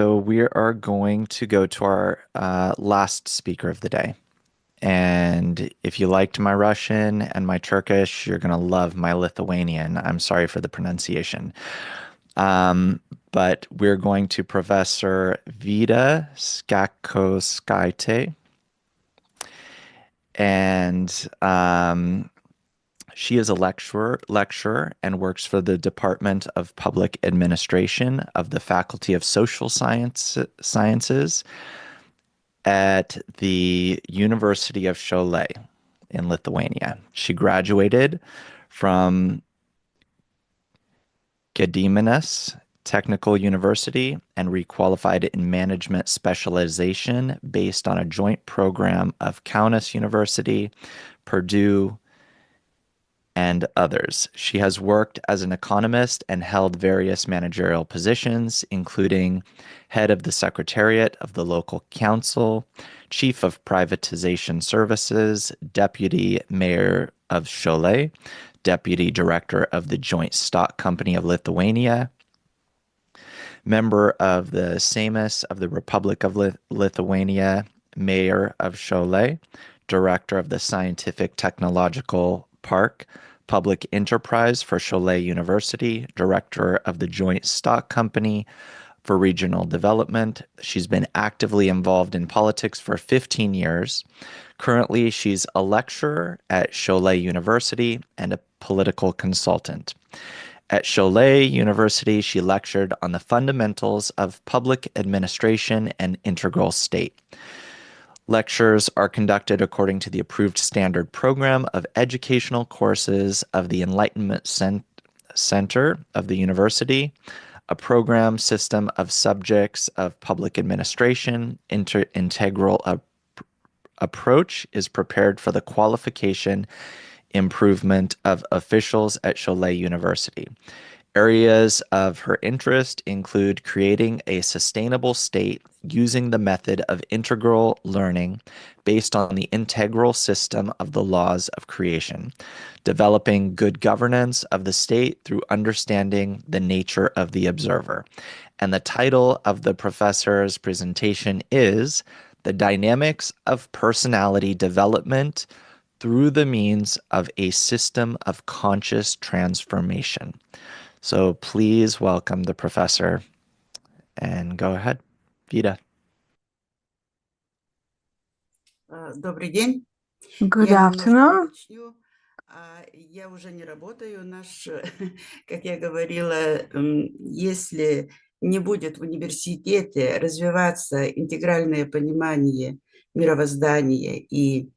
So we are going to go to our last speaker of the day. And if you liked my Russian and my Turkish, you're going to love my Lithuanian. I'm sorry for the pronunciation. But we're going to Professor Vida Skačkauskaitė. And she is a lecturer and works for the Department of Public Administration of the Faculty of Social Sciences at the University of Šiauliai in Lithuania. She graduated from Gediminas Technical University and requalified in management specialization based on a joint program of Kaunas University, Purdue, and others. She has worked as an economist and held various managerial positions, including head of the Secretariat of the Local Council, Chief of Privatization Services, Deputy Mayor of Šiauliai, Deputy Director of the Joint Stock Company of Lithuania, member of the Seimas of the Republic of Lithuania, Mayor of Šiauliai, Director of the Scientific Technological Park, Public Enterprise for Šiauliai University, Director of the Joint Stock Company for Regional Development. She's been actively involved in politics for 15 years. Currently, she's a lecturer at Šiauliai University and a political consultant. At Šiauliai University, she lectured on the fundamentals of public administration and integral state. Lectures are conducted according to the approved standard program of educational courses of the Enlightenment Center of the university, a program system of subjects of public administration. Integral approach is prepared for the qualification improvement of officials at Šiauliai University. Areas of her interest include creating a sustainable state using the method of integral learning based on the integral system of the laws of creation, developing good governance of the state through understanding the nature of the observer. And the title of the professor's presentation is The Dynamics of Personality Development Through the Means of a System of Conscious Transformation. So please welcome the professor and go ahead, Vida. Добрый день. Good afternoon. Я уже не работаю. Как я говорила, если не будет в университете развиваться интегральное понимание мировоздания и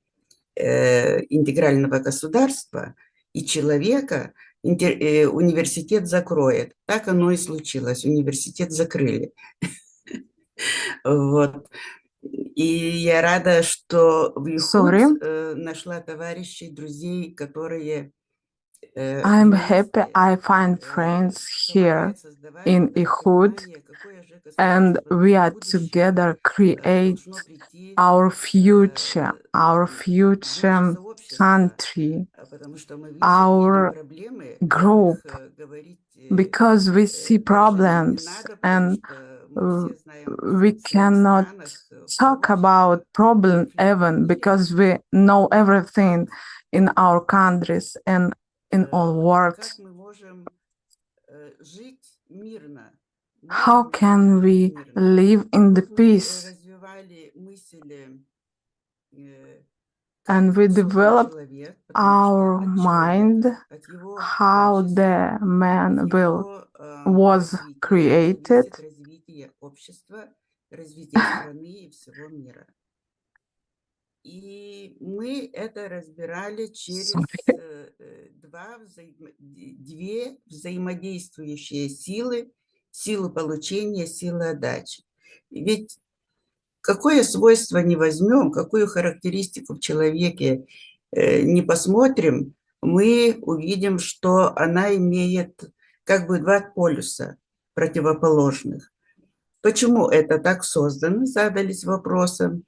интегрального государства и человека, университет закроет. Так оно и случилось. Университет закрыли. Вот. И я рада, что в Ихуд нашла товарищей, друзей, которые... I'm happy I find friends here in Ihud, and we are together create our future country, our group, because we see problems and we cannot talk about problem even because we know everything in our countries and in all world. How can we live in the peace? And we develop our mind how the man was created. И мы это разбирали через две взаимодействующие силы, силу получения, силу отдачи. Ведь какое свойство не возьмем, какую характеристику в человеке не посмотрим, мы увидим, что она имеет как бы два полюса противоположных. Почему это так создано, задались вопросом.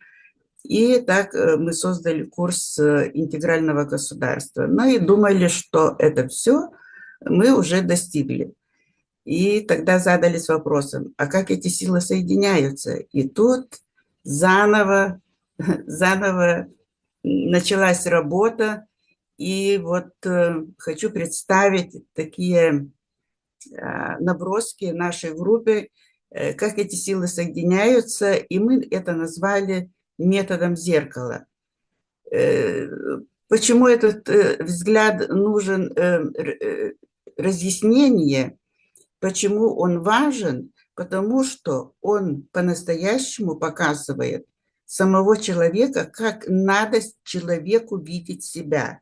И так мы создали курс интегрального государства. Ну и думали, что это все мы уже достигли. И тогда задались вопросом, а как эти силы соединяются? И тут заново началась работа. И вот хочу представить такие наброски нашей группы, как эти силы соединяются, и мы это назвали методом зеркала. Почему этот взгляд нужен разъяснение, почему он важен? Потому что он по-настоящему показывает самого человека, как надо человеку видеть себя.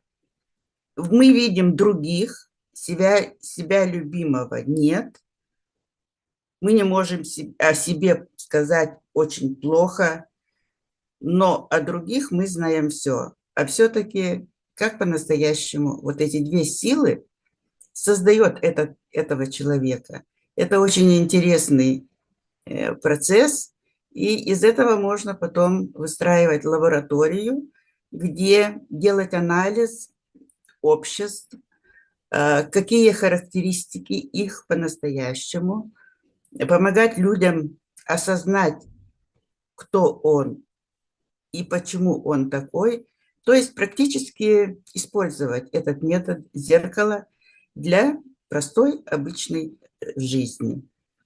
Мы видим других, себя любимого нет. Мы не можем о себе сказать очень плохо, но о других мы знаем все. А все-таки как по-настоящему вот эти две силы создает этого человека. Это очень интересный процесс, и из этого можно потом выстраивать лабораторию, где делать анализ обществ, какие характеристики их по-настоящему, помогать людям осознать, кто он и почему он такой, то есть практически использовать этот метод зеркала для простой обычной жизни.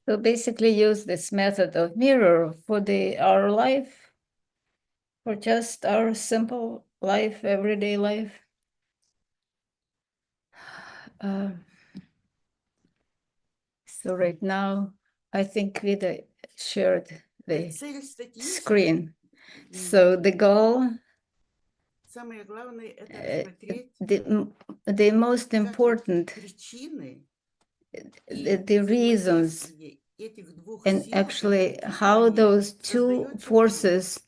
So basically use this method of mirror for our life, for just our simple life, everyday life. So right now, I think Vida shared the screen. So the goal, the most important, the reasons, and actually how those two forces,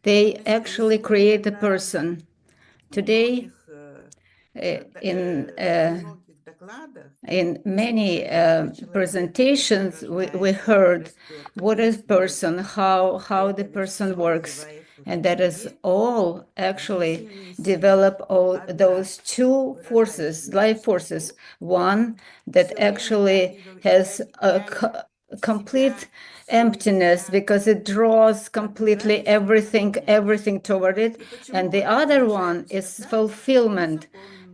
they actually create a person. Today, in many presentations, we heard what is person, how the person works, and that is all actually develop all those two forces, life forces. One that actually has a complete emptiness because it draws completely everything toward it, and the other one is fulfillment,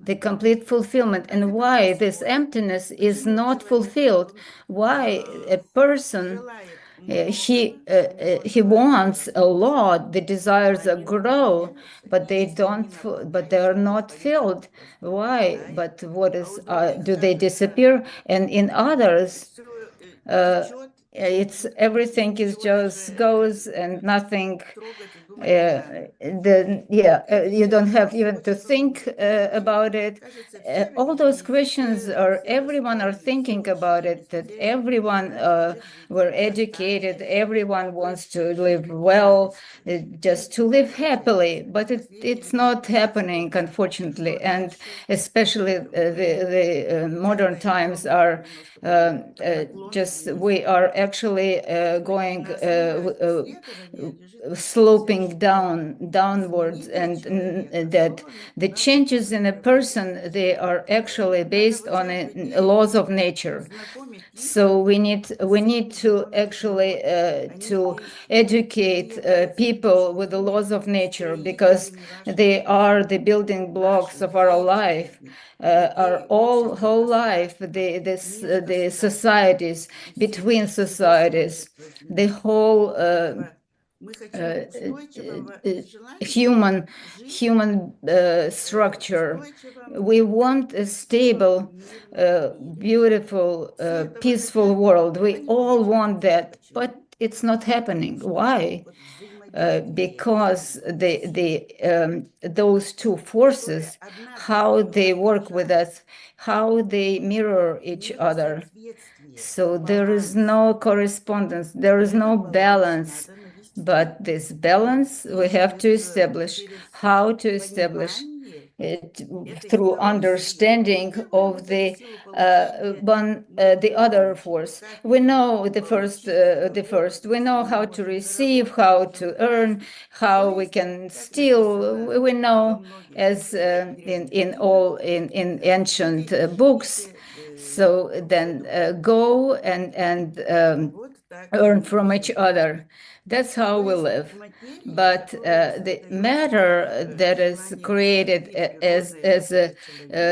the complete fulfillment. And why this emptiness is not fulfilled, why a person he wants a lot, the desires grow, but they are not filled. Why? But what is do they disappear? And in others it's everything is just goes and nothing. You don't have even to think about it. All those questions are everyone are thinking about it. That everyone were educated. Everyone wants to live well, just to live happily. But it's not happening, unfortunately. And especially the modern times are just we are actually going sloping downwards, and that the changes in a person, they are actually based on laws of nature. So we need to actually to educate people with the laws of nature, because they are the building blocks of our life, our whole life. The societies, between societies, the whole human structure. We want a stable, beautiful, peaceful world. We all want that, but it's not happening. Why? Because those two forces, how they work with us, how they mirror each other. So there is no correspondence, there is no balance. But this balance we have to establish. How to establish it? Through understanding of the other force. We know the first. We know how to receive, how to earn, how we can steal. We know, as in ancient books, So then go and earn from each other. That's how we live. But the matter that is created as a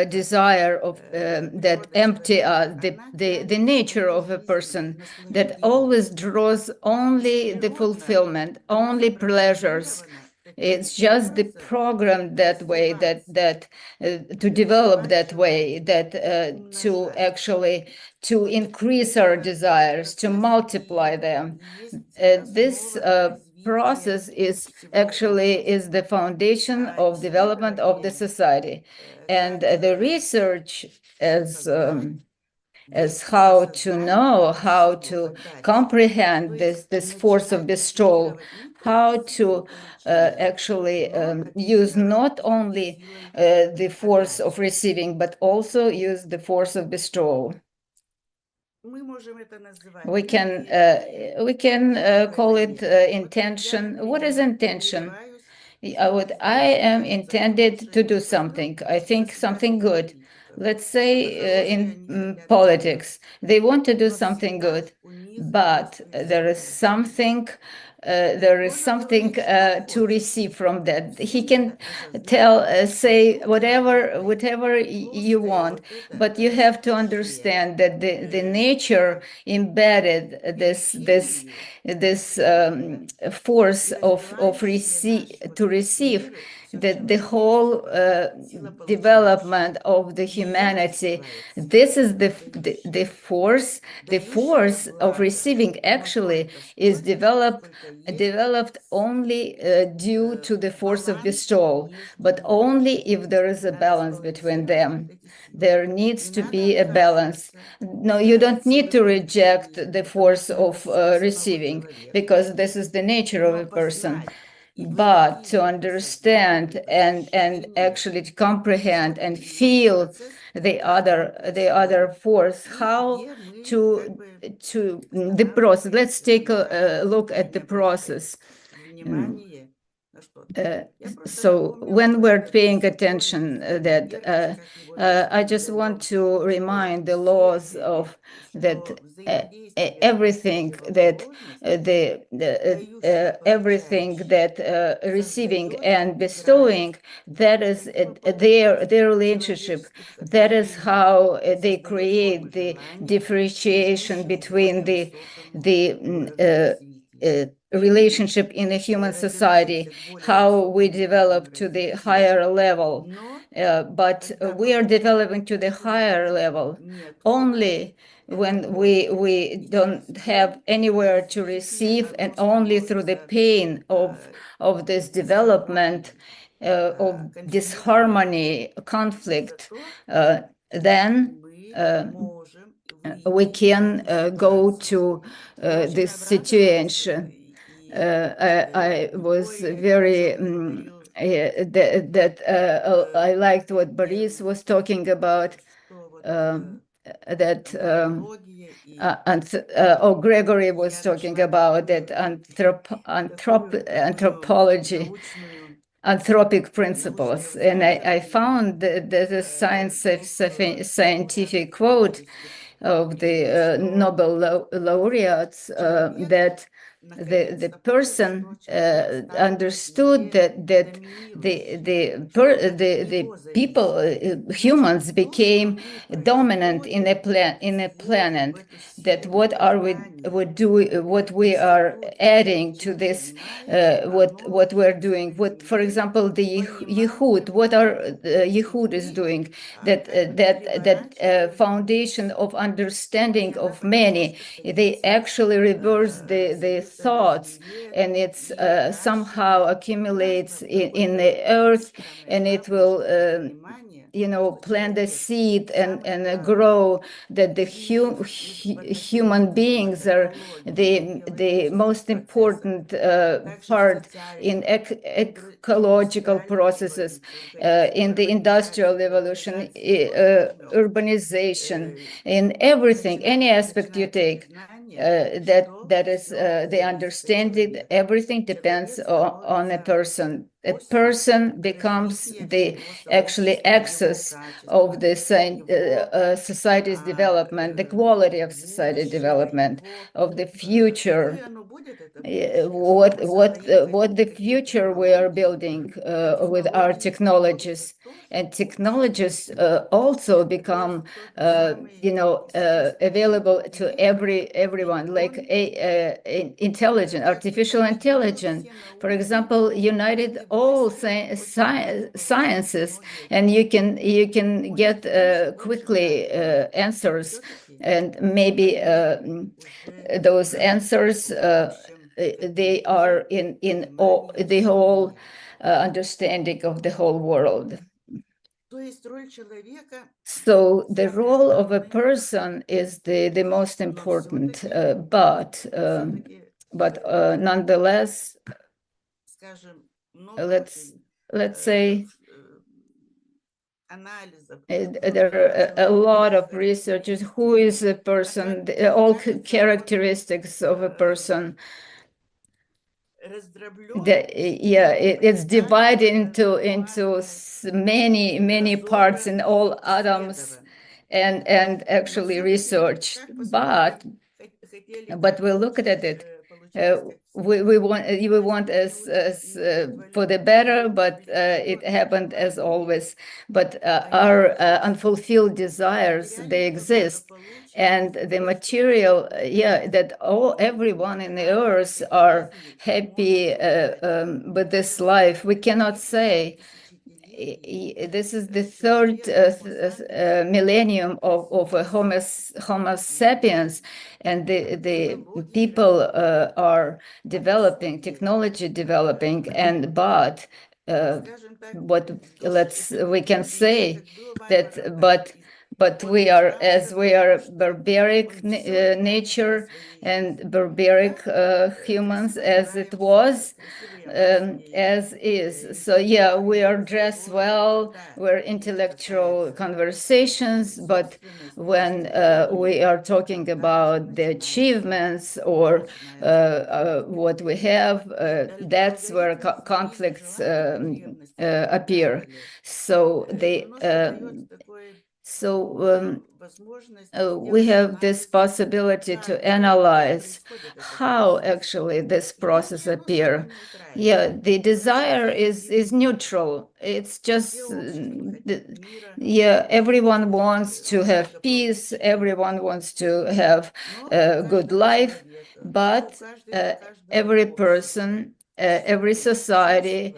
desire of that empty the nature of a person that always draws only the fulfillment, only pleasures. It's just the program that way, that to develop that way, that to actually to increase our desires, to multiply them. This process is the foundation of development of the society, and the research as how to know, how to comprehend this force of bestowal, how to actually use not only the force of receiving, but also use the force of bestowal. We can call it intention. What is intention? I am intended to do something. I think something good. Let's say in politics, they want to do something good, but there is something to receive from that. He can say whatever you want, but you have to understand that the nature embedded this force of receive, that the whole development of the humanity, this is the force of receiving actually is developed only due to the force of bestowal, but only if there is a balance between them. There needs to be a balance. No, you don't need to reject the force of receiving, because this is the nature of a person. But to understand and actually to comprehend and feel the other force, how to the process. Let's take a look at the process. So when we're paying attention, I just want to remind the laws of that everything that everything that receiving and bestowing, that is their relationship. That is how they create the differentiation between the relationship in a human society, how we develop to the higher level. But we are developing to the higher level only when we don't have anywhere to receive, and only through the pain of this development, of disharmony, conflict, then we can go to this situation. I was very I liked what Boris was talking about, Gregory was talking about that anthropology, anthropic principles. And I found that the scientific quote of the Nobel laureates, that the person understood that the people, humans, became dominant in a planet. That what we are adding to this, what we're doing. What, for example, the Yehud, what our Yehud is doing. That foundation of understanding of many. They actually reverse the thoughts, and it's somehow accumulates in the earth, and it will plant the seed and grow, that the human beings are the most important part in ecological processes, in the industrial evolution, urbanization, in everything, any aspect you take, that is the understanding everything depends on a person. A person becomes the actually access of the society's development, the quality of society development, of the future. What the future we are building with our technologies, and technologies also become available to everyone, like artificial intelligence, for example, united all sciences, and you can get quickly answers, and maybe those answers they are in all, the whole understanding of the whole world. So the role of a person is the most important, but nonetheless, let's say there are a lot of researchers. Who is a person? All characteristics of a person. It's divided into many parts in all atoms, and actually researched. But we look at it. We want as for the better, but it happened as always. But our unfulfilled desires, they exist, and the material, that everyone in the earth are happy with this life. We cannot say. This is the third millennium of Homo sapiens, and the people are developing, technology developing, and but we can say that, but we are barbaric nature and barbaric humans as it was, as is. So we are dressed well, we're intellectual conversations, but when we are talking about the achievements or what we have, that's where conflicts appear. So we have this possibility to analyze how actually this process appear. The desire is neutral. It's just everyone wants to have peace, everyone wants to have a good life, but every person, every society,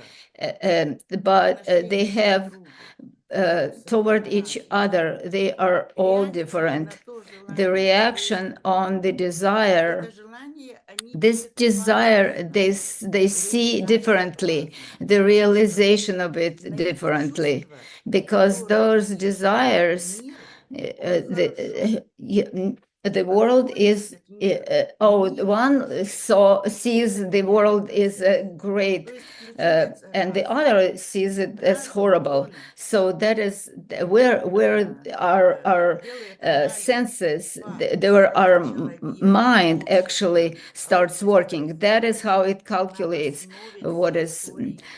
but they have toward each other, they are all different. The reaction on the desire, this desire, they see differently, the realization of it differently, because those desires, the world is, one sees the world is great, and the other sees it as horrible. So that is where our senses, where our mind actually starts working. That is how it calculates what is.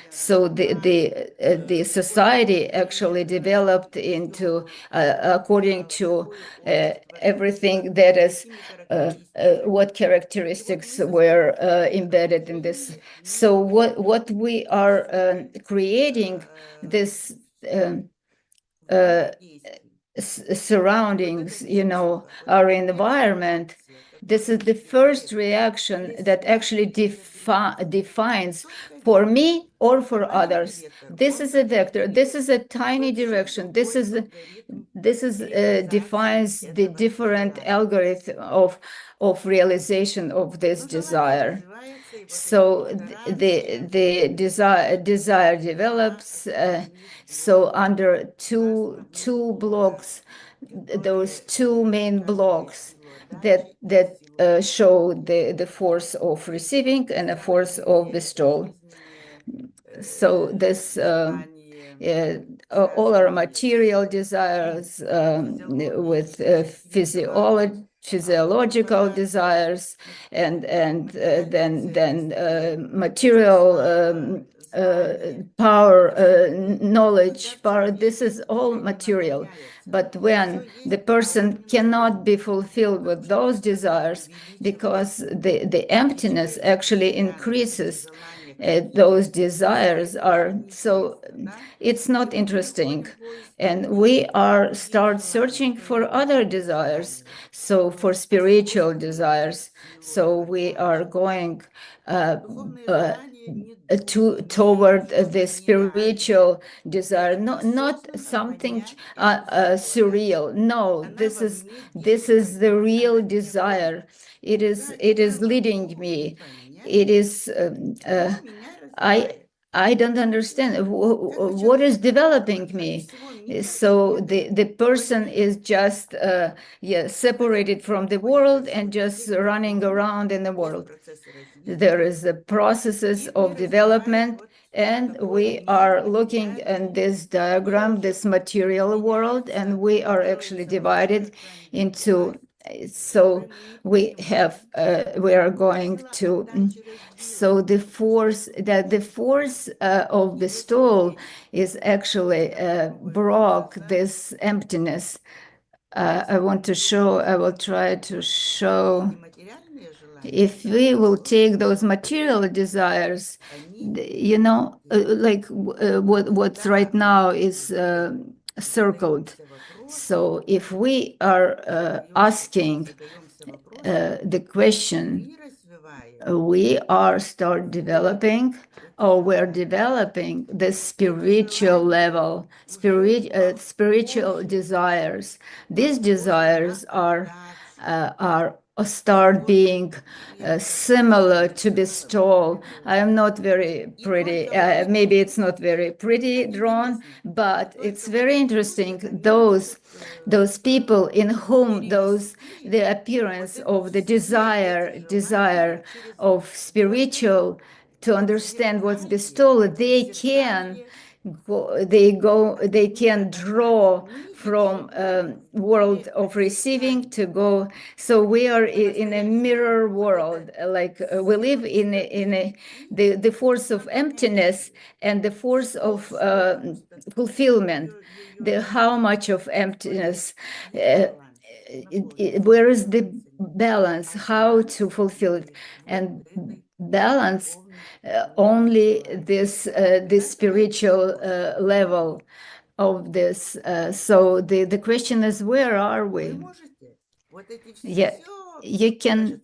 So the society actually developed into according to everything that is what characteristics were embedded in this. So what we are creating, this surroundings, our environment, this is the first reaction that actually defines for me or for others. This is a vector. This is a tiny direction. This defines the different algorithm of realization of this desire. So the desire develops. So under two blocks, those two main blocks that show the force of receiving and a force of bestowal. So this all our material desires with physiology, physiological desires, and then material power, knowledge, power. This is all material. But when the person cannot be fulfilled with those desires, because the emptiness actually increases, those desires are, so it's not interesting. And we are start searching for other desires, so for spiritual desires. So we are going toward the spiritual desire, not something surreal. No, this is the real desire. It is leading me. It is I don't understand what is developing me. So the person is just separated from the world and just running around in the world. There is the processes of development, and we are looking at this diagram, this material world, and we are actually divided into. So we are going to. So the force of the stall is actually broke this emptiness. I will try to show. If we will take those material desires, like what's right now is circled. So if we are asking the question, we are start developing, or we're developing the spiritual level, spiritual desires. These desires are start being similar to the stall. I am not very pretty. Maybe it's not very pretty drawn, but it's very interesting. Those people in whom the appearance of the desire of spiritual, to understand what's bestowed, they can draw from world of receiving to go. So we are in a mirror world, like we live in the force of emptiness and the force of fulfillment. How much of emptiness, where is the balance, how to fulfill it, and balance only this spiritual level of this. So the question is, where are we? Yeah, you can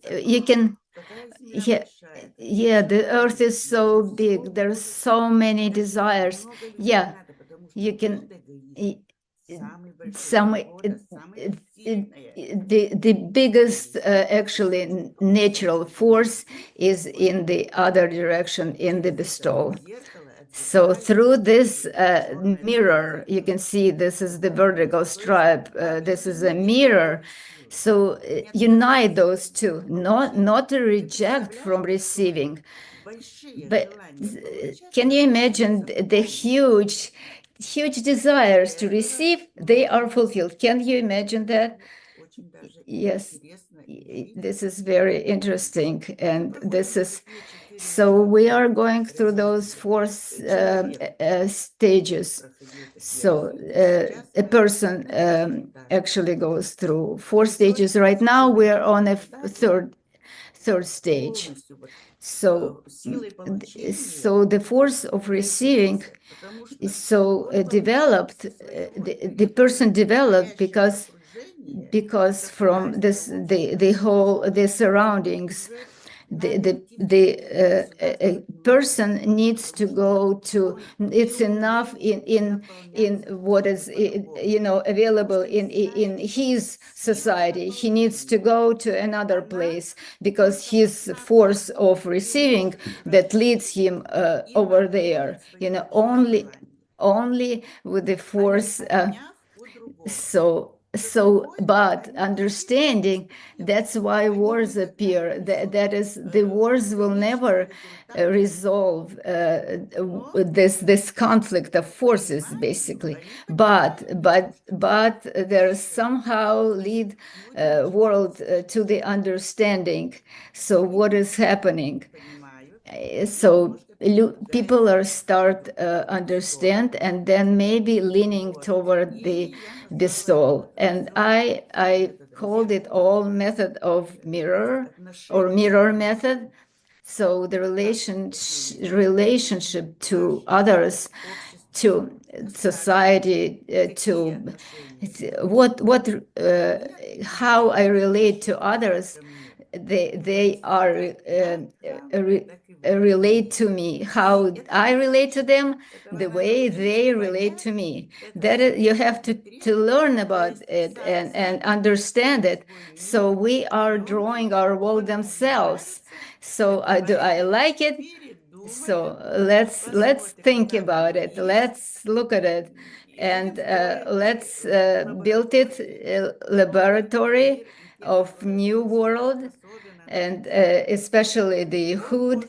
the earth is so big, there's so many desires. Yeah, you can the biggest actually natural force is in the other direction, in the bestowal. So through this mirror, you can see this is the vertical stripe, this is a mirror. So unite those two, not to reject from receiving. But can you imagine the huge desires to receive? They are fulfilled. Can you imagine that? Yes, this is very interesting, and this is. So we are going through those four stages. So a person actually goes through 4 stages. Right now we are on a third stage. So the force of receiving is so developed. The person developed because from this the surroundings. The person needs to go to. It's enough in what is available in his society. He needs to go to another place because his force of receiving that leads him over there. Only with the force. So But understanding, that's why wars appear. That is, the wars will never resolve this conflict of forces, basically. But there somehow lead world to the understanding. So what is happening? So people are start understand, and then maybe leaning toward the soul. And I called it all method of mirror, or mirror method. So the relationship to others, to society, to how I relate to others. They are relate to me, how I relate to them, the way they relate to me. That is, you have to learn about it and understand it. So we are drawing our world themselves. So do I like it? So let's think about it. Let's look at it, and let's build it laboratory of new world, and especially the hood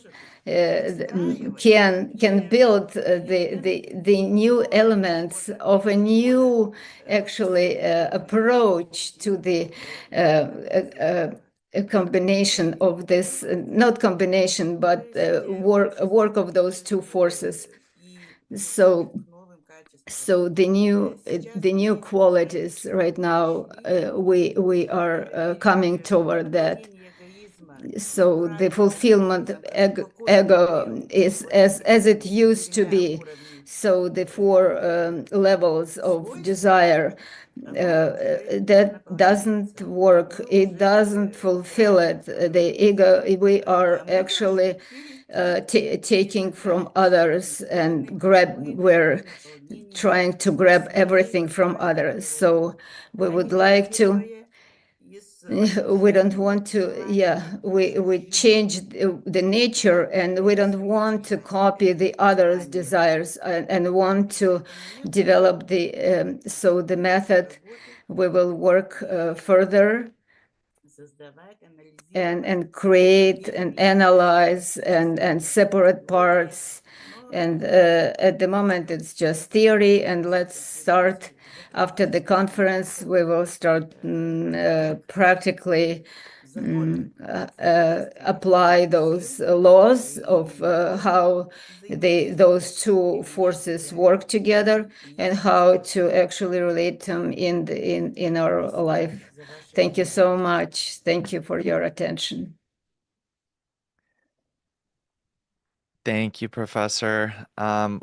can build the new elements of a new actually approach to the a combination of this, not combination, but work of those two forces. So the new qualities right now, we are coming toward that. So the fulfillment ego is as it used to be. So the four levels of desire, that doesn't work. It doesn't fulfill it. The ego, we are actually taking from others and we're trying to grab everything from others. So we would like to, we don't want to, we change the nature, and we don't want to copy the others' desires, and want to develop so the method, we will work further and create and analyze and separate parts. And at the moment it's just theory, and let's start after the conference. We will start practically apply those laws of how those two forces work together, and how to actually relate them in our life. Thank you so much. Thank you for your attention. Thank you, Professor.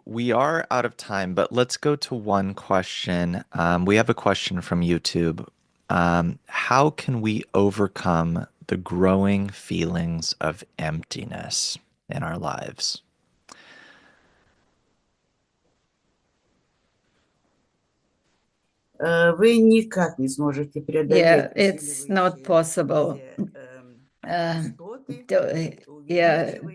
We are out of time, but let's go to one question. We have a question from YouTube. How can we overcome the growing feelings of emptiness in our lives? Вы никак не сможете преодолеть Yeah, it's not possible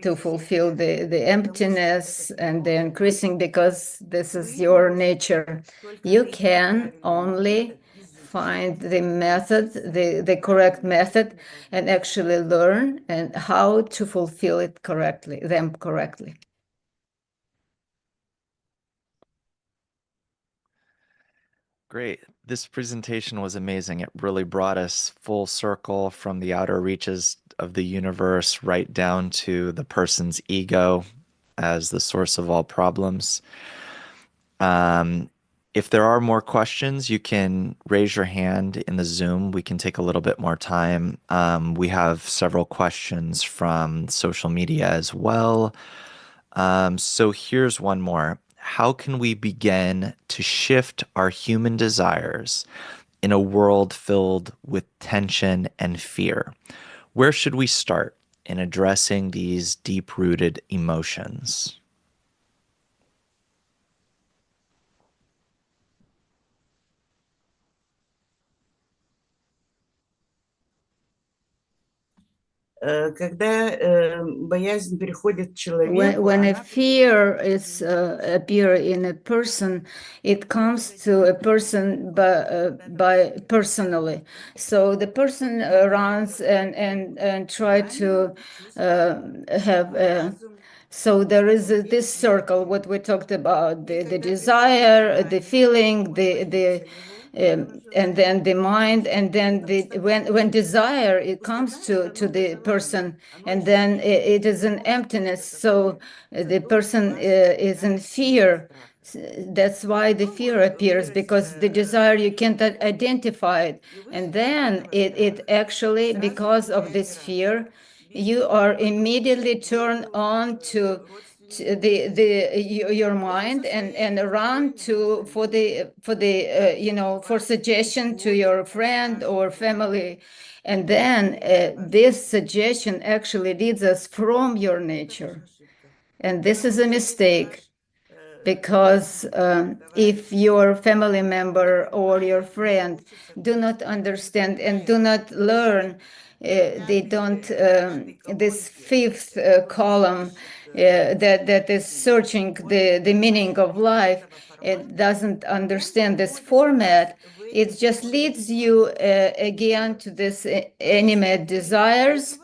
to fulfill the emptiness and the increasing, because this is your nature. You can only find the method, the correct method, and actually learn and how to fulfill it correctly, them correctly. Great. This presentation was amazing. It really brought us full circle from the outer reaches of the universe right down to the person's ego as the source of all problems. If there are more questions, you can raise your hand in the Zoom. We can take a little bit more time. We have several questions from social media as well. So here's one more. How can we begin to shift our human desires in a world filled with tension and fear? Where should we start in addressing these deep-rooted emotions? Когда боязнь переходит человеку, when a fear is appear in a person, it comes to a person by personally. So the person runs and try to have. So there is this circle, what we talked about, the desire, the feeling, and then the mind, and then when desire it comes to the person, and then it is an emptiness. So the person is in fear. That's why the fear appears, because the desire you can't identify it, and then it actually, because of this fear, you are immediately turned on to your mind and run to for for suggestion to your friend or family, and then this suggestion actually leads us from your nature, and this is a mistake. Because if your family member or your friend do not understand and do not learn, they don't, this fifth column that is searching the meaning of life, it doesn't understand this format, it just leads you again to this animate desires.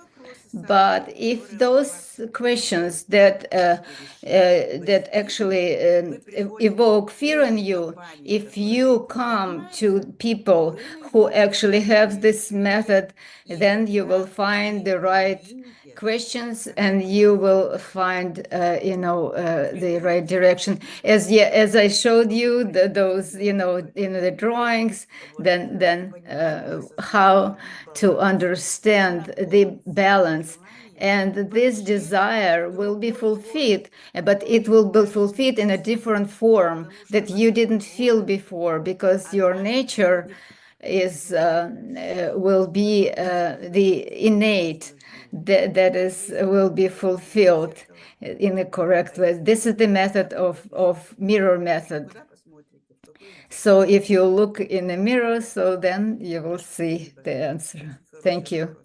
But if those questions that actually evoke fear in you, if you come to people who actually have this method, then you will find the right questions and you will find the right direction. As I showed you those in the drawings, then how to understand the balance. And this desire will be fulfilled, but it will be fulfilled in a different form that you didn't feel before, because your nature is will be the innate that is will be fulfilled in a correct way. This is the method of mirror method. So if you look in the mirror, so then you will see the answer. Thank you.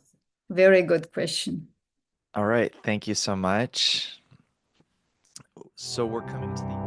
Very good question. All right. Thank you so much. So we're coming to the